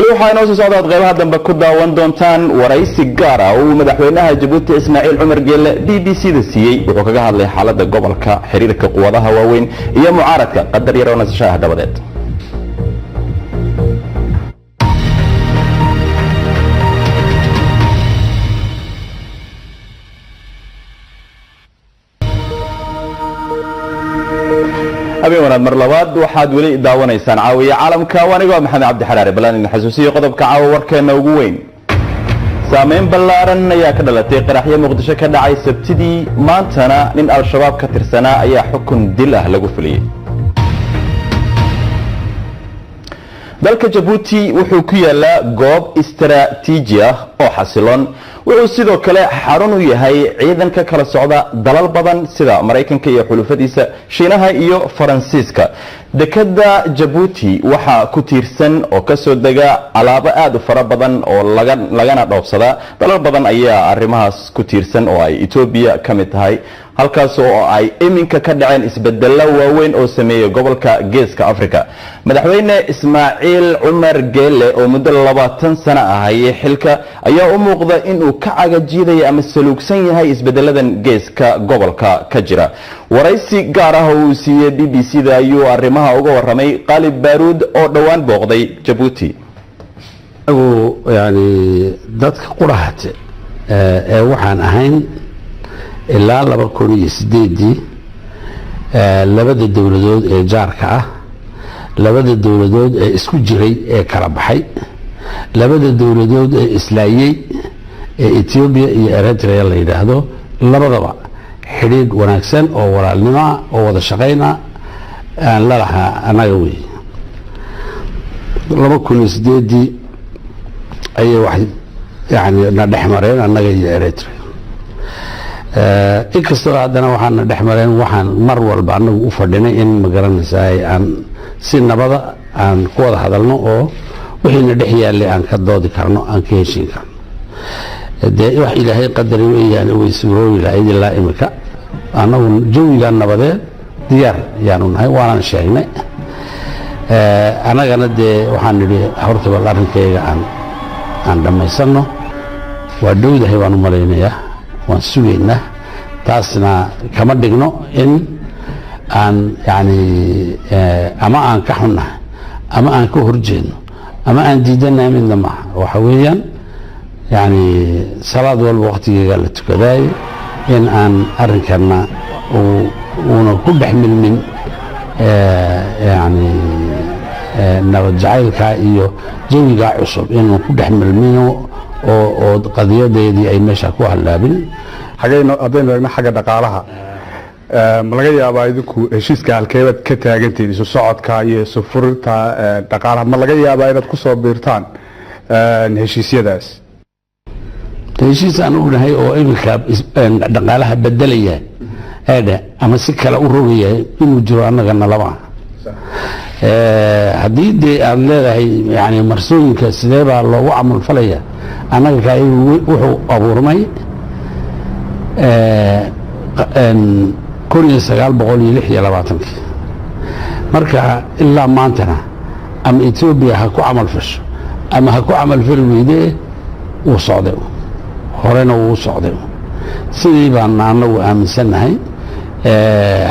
wali waxaa inoo soo socdaad qaybaha dambe ku daawan doontaan waraysi gaar ah oo madaxweynaha Jabuuti Ismaaciil Cumar Geelle BBC-da siiyay wuxuu kaga hadlay xaaladda gobolka xiriirka quwadaha waaweyn iyo mucaaradka qadar yar oo nasashaha dabadeed habeen wanaag mar labaad waxaad wali daawanaysaan caawiya caalamka waaniga maxamed cabdi xaraare balaan xasuusiyo qodobka caawa warkeena ugu weyn saameyn ballaaran ayaa ka dhalatay qaraxyo muqdisho ka dhacay sabtidii maantana nin al-shabaab ka tirsanaa ayaa xukun dil ah lagu fuliyay dalka Jabuuti wuxuu ku yaalaa goob istiraatiiji ah oo xasiloon wuxuu sidoo kale xarun u yahay ciidanka kala socda dalal badan sida Mareykanka iyo xulufadiisa Shiinaha iyo Faransiiska dekada Jabuuti waxa ku tiirsan oo ka soo daga alaabo aad u fara badan oo lagana dhoofsada dalal badan ayaa arrimahaas ku tiirsan oo ay Itoobiya ka mid tahay halkaas oo ay iminka ka dhaceen isbeddello waaweyn oo sameeyay gobolka Geeska Afrika madaxweyne Ismaaciil Cumar Geelle oo muddo 20 sano ah ay xilka ayaa u muuqda inuu ka cagajiiday ama saluugsan yahay isbeddeladan geeska gobolka ka jira waraysi gaar ah oo uu siiyay BBC-da ayuu arrimaha uga waramay Qalib Baruud oo dhawaan booqday Jabuuti yani dadka quraahate ee waxaan ahayn ilaa 2008 labada dawladood ee jaarka ah labada dawladood ee isku jiray ee kala baxay labada dawladood ee islaayay ee Ethiopia iyo Eritrea la yiraahdo labadaba xiriir wanaagsan oo walaalnimo oo wada shaqeyna aan la lahaa anaga way 2008 ay wax yani na dhaxmareen anaga iyo Eritrea inkastoo haddana waxaana dhexmareen waxaan mar walba anagu u fadhinay in magaranaysaa aan si nabada aan ku wada hadalno oo wixiina dhex yaallay aan ka doodi karno aan ka heshin karno dee wax ilaahay qadari weeyaan way suuroobi lahayd ilaa imika anagu jawigaan nabadeed diyaar yaanu nahay waanaan sheegnay anagana dee waxaan nidhi horta bal arrinkayga aan dhammaysanno waa dhowdahay baan u malaynayaa waan sugaynaa taasna kama dhigno in aan yani ama aan ka xunnahay ama aan ka horjeedno ama aan diidanahay midna maaha waxa weeyaan yani salaad walba waqtigeega la tukadaay in aan arrinkana uuna ku dhex milmin yani nabad jacaylka iyo jawigaa cusub inuu ku dhex milmino oo qadiyadeedii ay meesha ku halaabin haddaynu eegno xagga dhaqaalaha ma laga yaabaa idinku heshiiska halkeebaad ka taagantihiin isu socodka iyo isu furinta dhaqaalaha ma laga yaabaa inaad ku soo biirtaan heshiisyadaas heshiis aan ognahay oo iminka dhaqaalaha bedelaya ama si kale u rogaya inuu jiro annagana lama haddii dee aad leedahay yani marsooyinka sidee baa loogu camal falaya annaga ka wuxuu abuurmay 1926 marka ilaa maantana ama Ethiopia ha ku camal fasho ama ha ku camal fali weydee uu socday horena uu socday sidii baan anagu aaminsanahay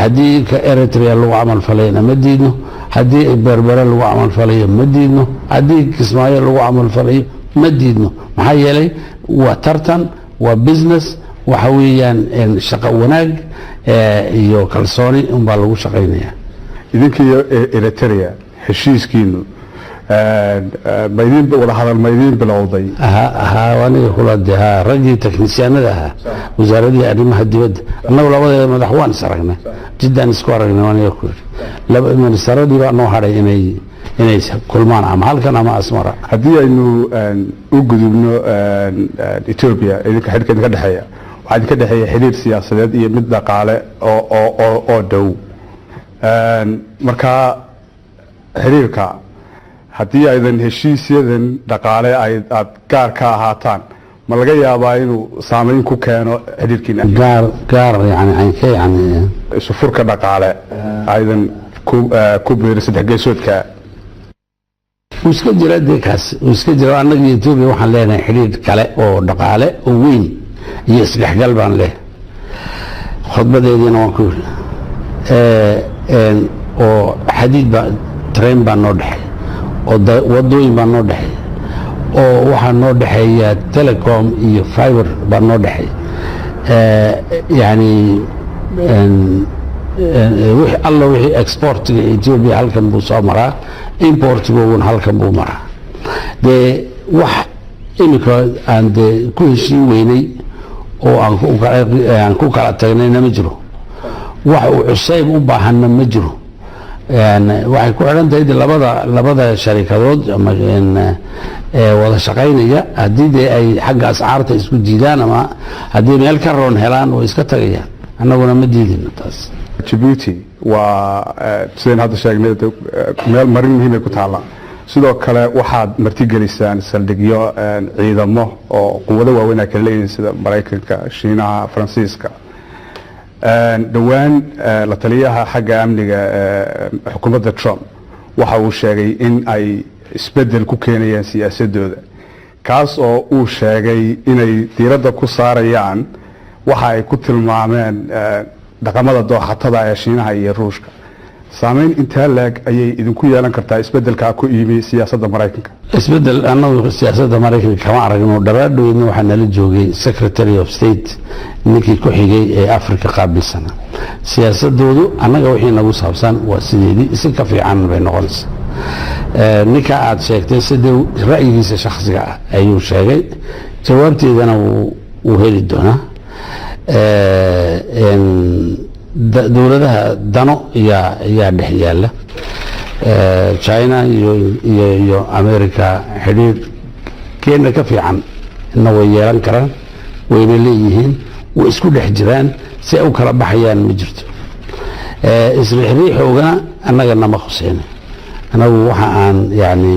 haddii ka Eritrea lagu camal falayna ma diidno haddii Berbera lagu camal falayo ma diidno haddii Kismaayo lagu camal falayo ma diidno maxaa yeelay waa tartan waa business waxa weeyaan shaqo wanaag iyo kalsooni un baa lagu shaqeynaya idinkiyo Eritrea heshiiskiinu maydin wada hadal maydin bilowday waniga kula daa ragii teknisyaanada ah wasaaradii arrimaha dibadda annagu labadeeda madax waan is aragnay jiddan isku aragnay waniga ku laba ministaradii baa noo haray inay kulmaan ama halkan ama Asmara haddii aynu u gudubno Ethiopia idinka xidhiidhka ka dhaxeeya waxaa ka dhaxeeya xiriir siyaasadeed iyo mid dhaqaale oo dhow marka xiriirka haddii aydan heshiisyadan dhaqaale aad gaar ka ahaataan ma laga yaabaa inuu saameyn ku keeno xiriirkiina gaar yani isu furka dhaqaale aydan ku beeri saddex geesoodka iska jira dekaas iska jira annaga Ethiopia waxaan leenahay xiriir kale oo dhaqaale oo weyn iyo isdhexgal baan leh khudbadeedina waan ku oo xadiid ba train baan noo dhaxay oo wadooyin baan noo dhaxay oo waxaa noo dhaxeeya telecom iyo fiber baan noo dhaxay yani alla wixii exportiga Ethiopia halkan buu soo maraa importigooguna halkan buu maraa dee wax imika aan dee ku heshiin weynay oo aan ku kala tagnayna ma jiro wax uu cusayb u baahanna ma jiro waxay ku xidhan tahay labada sharikadood ama wada shaqaynaya haddii dee ay xagga ascaarta isku diidaan ama haddii meel ka roon helaan oo iska tagayaan annaguna ma diidina taas Djibouti waa sideen hadda sheegnay meel marin muhiim ay ku taala sidoo kale waxaad martigelisaan saldhigyo ciidamo oo quwado waaweyn ay kala leeyihiin sida Mareykanka, Shiinaha, Faransiiska dhawaan la taliyaha xagga amniga xukuumadda Trump waxa uu sheegay in ay isbedel ku keenayaan siyaasadooda kaas oo uu sheegay inay diiradda ku saarayaan waxa ay ku tilmaameen dhaqamada dooxatada ee Shiinaha iyo Ruushka saameyn inta laag ayay idinku yeelan kartaa isbedelka ku yimi siyaasadda Mareykanka isbedel annagu siyaasadda Mareykanka kama aragno dharaadhoodna waxaa nala joogay Secretary of State ninkii ku xigay ee Afrika qaabilsana siyaasadoodu annaga wixii nagu saabsan waa sideedii si ka fiican bay noqonaysaa ninka aad sheegtay sidii ra'yigiisa shakhsiga ah ayuu sheegay jawaabteedana wuu heli doonaa dowladaha dano yaa dhex yaala China iyo America xiriir keena ka fiican inna way yeelan karaan wayna leeyihiin way isku dhex jiraan si ay u kala baxayaan ma jirto isriixriixoogana annaga nama khuseyna anagu waxa aan yani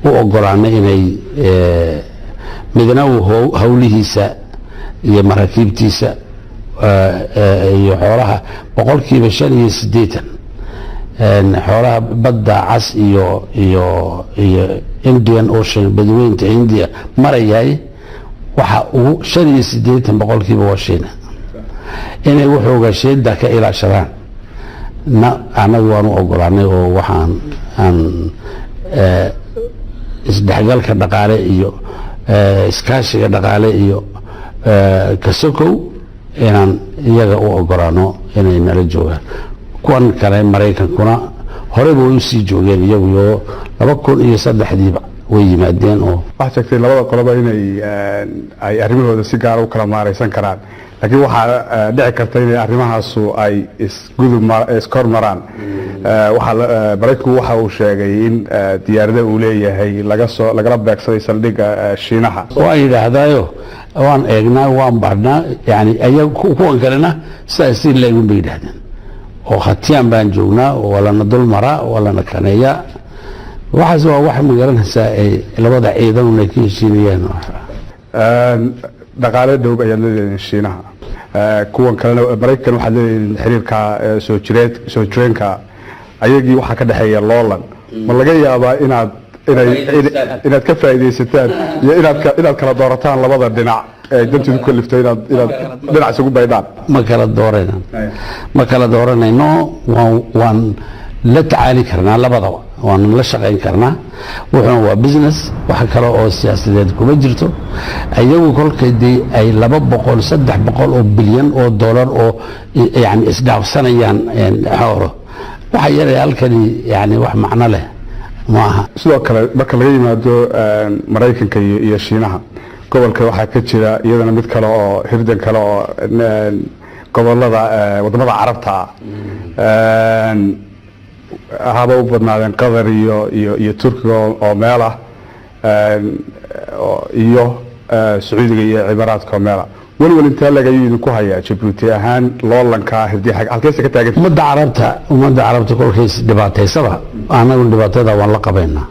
u ogolaanay inay midna hawlihiisa iyo maraakiibtiisa iyo xoolaha boqolkiiba 85 xoolaha badda cas iyo Indian Ocean badweynta India marayay waxa uu 85 boqolkiiba waa Shiina inay wuxuu sheeda ka ilaashadaan anagu waan u ogolaanay oo waxaan isdhexgalka dhaqaale iyo iskaashiga dhaqaale iyo kasokow inaan iyaga u ogolaano inay nala joogaan kuwan kale Mareykankuna horeba way usii joogeen iyagu 2003 way yimaadeen oo waxa sheegtay labada qoloba inay ay arrimahooda si gaar ah u kala maareysan karaan laakiin waxa dhici karta in arrimahaasu ay iskor maraan waxa Mareykanku waxa uu sheegay in diyaarada uu leeyahay lagala beegsaday saldhigga Shiinaha oo ay yiraahdaayo waan eegnaa waan barnaa yani ayagu kuwan kalena si leegun bay yiraahdeen oo khatiyaan baan joognaa wala nadul mara wala nakaneeya waxaas waa wax magaranaysa ay labada ciidan ay ka heshiinayaan dhaqaale dhow ayaa leeyahay Shiinaha kuwan kalena Mareykan waxa leeyahay xiriirka soo jireenka ayagii waxa ka dhaxeeya loolan ma laga yaabaa inaad ka faa'iideysataan iyo inaad kala doorataan labada dhinac ee dantidu ku liftay inaad dhinac isugu baydaan ma kala dooranayno waan la tacaali karnaa labadaba waan la shaqayn karnaa wuxuu waa business waxa kale oo siyaasadeed kuma jirto ayagu kolkeedii ay 200 300 oo bilyan oo dollar oo yani isdhaafsanayaan xoolo waxa yaray halkani yani wax macna leh maaha sidoo kale marka laga yimaado Mareykanka iyo Shiinaha gobolka waxa ka jira iyadana mid kale oo hirdan kale oo gobolada wadamada Carabta haba u badnaadeen Qatar iyo Turkiga oo meel ah iyo Sacuudiga iyo Imaaraadka oo meel ah walwal inta laga yidin ku haya Djibouti ahaan loolanka hirdii xaq halkees ka taagan umada Carabta kolkays dhibaataysaba anagu dhibaatada waan la qabeynaa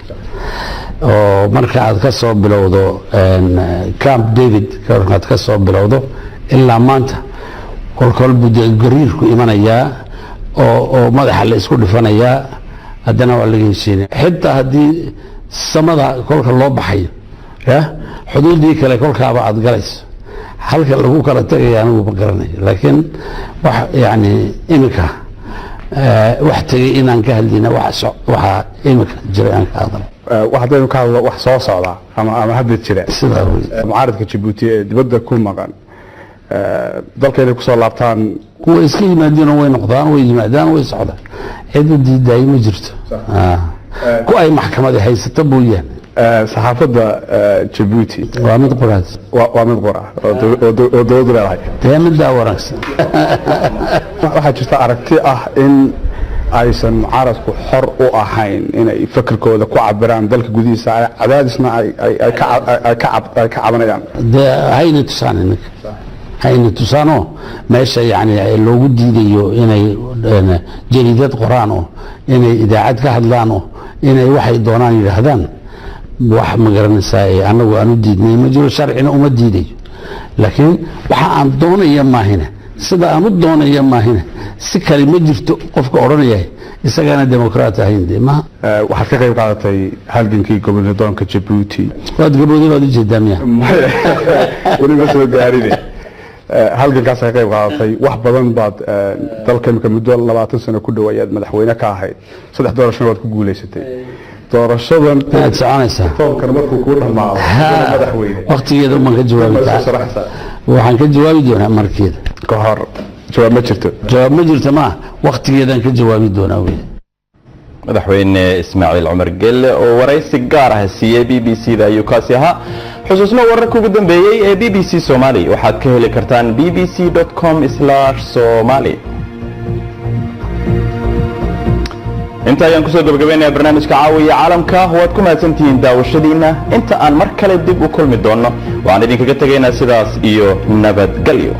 oo marka aad ka soo bilowdo Camp David aad ka soo bilowdo ilaa maanta kolkol buu gariirku imanayaa oo madaxa la isku dhifanayaa haddana waa laga heshiinaya xitaa haddii samada kolka loo baxayo ya xuduudii kale kolkaaba aad galayso halka lagu kala tagaya anigu ma garanayo laakiin wax yani iminka wax tegay inaan ka hadlina waxa iminka jira aan ka hadlo haddaynu ka hadlo wax soo socda ama hadda jira sidaa mucaaradka Djibouti ee dibadda ku maqan dalka inay ku soo laabtaan kuwa iska yimaadeen way noqdaan way yimaadaan way socdaan cid diiday ma jirto ku ay maxkamada haysato booyaan saxaafadda Djibouti waa mid qoraad waa mid qora oo dowladda leedahay teemada wanaagsan waxaa jirta aragti ah in aysan mucaaradku xor u ahayn inay fikirkooda ku cabiraan dalka gudihiisa cadaadisna ay ka cabanayaan hayna tusaano meesha yani loogu diidayo inay jariidad qoraan oo inay idaacad ka hadlaan oo inay waxay doonaan yidhaahdaan wax ma garanaysaa anagu aan u diidnay ma jiro sharcina uma diidayo laakiin waxa aan doonaya maahina sida aan u doonaya maahina si kale ma jirto qofka odhanaya isagana demokraat ahayn de ma waxaad ka qayb qaadatay halgankii gobolnadoonka Djibouti waad gabowday waad u jeedaa miya weli ma soo gaarin halgankaas ka qayb qaadatay wax badan baad dalka imika muddo 20 sano ku dhawaayad madaxweyne ka ahayd 3 doorasho waad ku guuleysatay doorashadan aad soconaysaa toonkan markuu ku dhamaado madaxweyne waqtigeeda ma ka jawaabtaa waxaan ka jawaabi doonaa markeeda ka hor jawaab ma jirto ma waqtigeedan ka jawaabi doonaa weey madaxweyne Ismaaciil Cumar Gelle oo waraysi gaar ah siiyay BBC-da ayuu kaasi ahaa xusuusna wararka ugu dambeeyay ee BBC Somali waxaad ka heli kartaan bbc.com/somali inta ayaan kusoo gabagabaynayaa barnaamijka caawiya caalamka waad ku mahadsantihiin daawashadiina inta aan mar kale dib u kulmi doono waxaan idinkaga tegaynaa sidaas iyo nabadgelyo